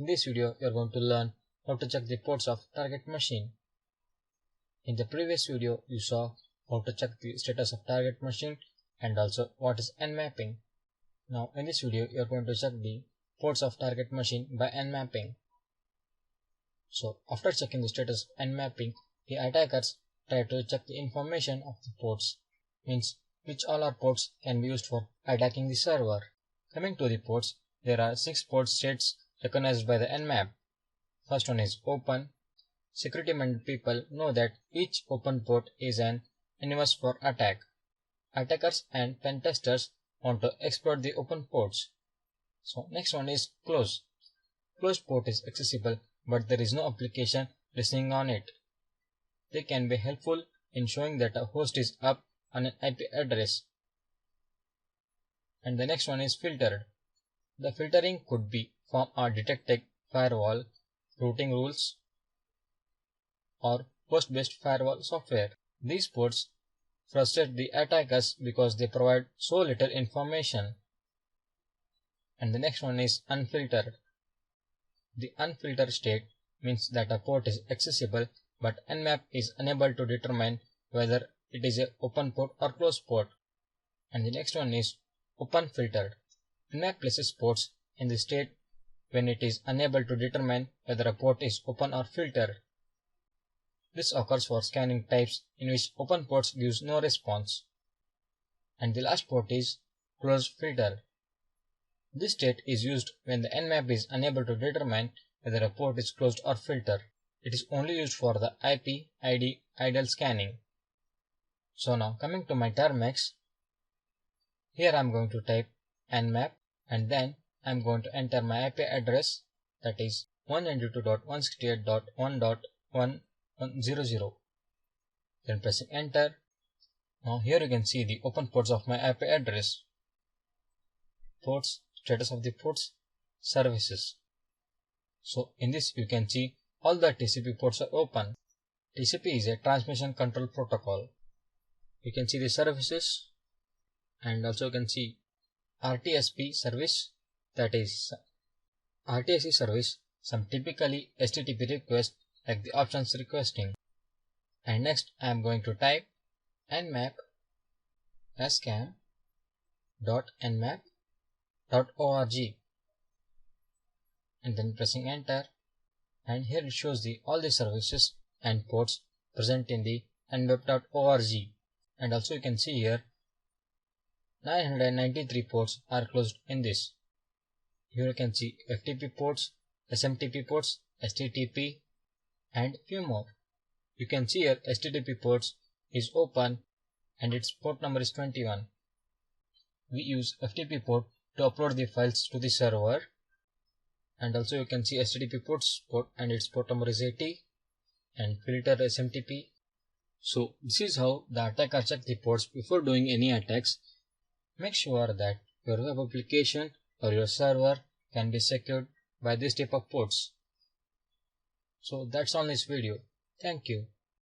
In this video, you are going to learn how to check the ports of target machine. In the previous video, you saw how to check the status of target machine and also what is nmapping. Now in this video, you are going to check the ports of target machine by nmapping. So after checking the status of nmapping, the attackers try to check the information of the ports, means which all our ports can be used for attacking the server. Coming to the ports, there are 6 port states recognized by the nmap. First one is open. Security-minded people know that each open port is an universe for attack. Attackers and pen testers want to exploit the open ports. So next one is close. Closed port is accessible, but there is no application listening on it. They can be helpful in showing that a host is up on an IP address. And the next one is filtered. The filtering could be from a detected firewall, routing rules, or host-based firewall software. These ports frustrate the attackers because they provide so little information. And the next one is unfiltered. The unfiltered state means that a port is accessible, but nmap is unable to determine whether it is an open port or closed port. And the next one is open filtered. Nmap places ports in the state when it is unable to determine whether a port is open or filtered. This occurs for scanning types in which open ports gives no response. And the last port is closed filtered. This state is used when the nmap is unable to determine whether a port is closed or filtered. It is only used for the IP ID idle scanning. So now coming to my termex, here I am going to type nmap and then I am going to enter my IP address, that is 192.168.1.100. Then pressing enter. Now here you can see the open ports of my IP address. Ports, status of the ports, services. So in this you can see all the TCP ports are open. TCP is a transmission control protocol. You can see the services and also you can see RTSP service, that is RTSP service, some typically HTTP request like the options requesting. And next I am going to type nmap scam.nmap.org and then pressing enter, and here it shows all the services and ports present in the nmap.org. And also you can see here 993 ports are closed in this. Here you can see FTP ports, SMTP ports, HTTP and few more. You can see here HTTP ports is open and its port number is 21. We use FTP port to upload the files to the server. And also you can see HTTP ports port and its port number is 80 and filter SMTP. So this is how the attacker checks the ports before doing any attacks. Make sure that your web application or your server can be secured by this type of ports. So that's all in this video. Thank you.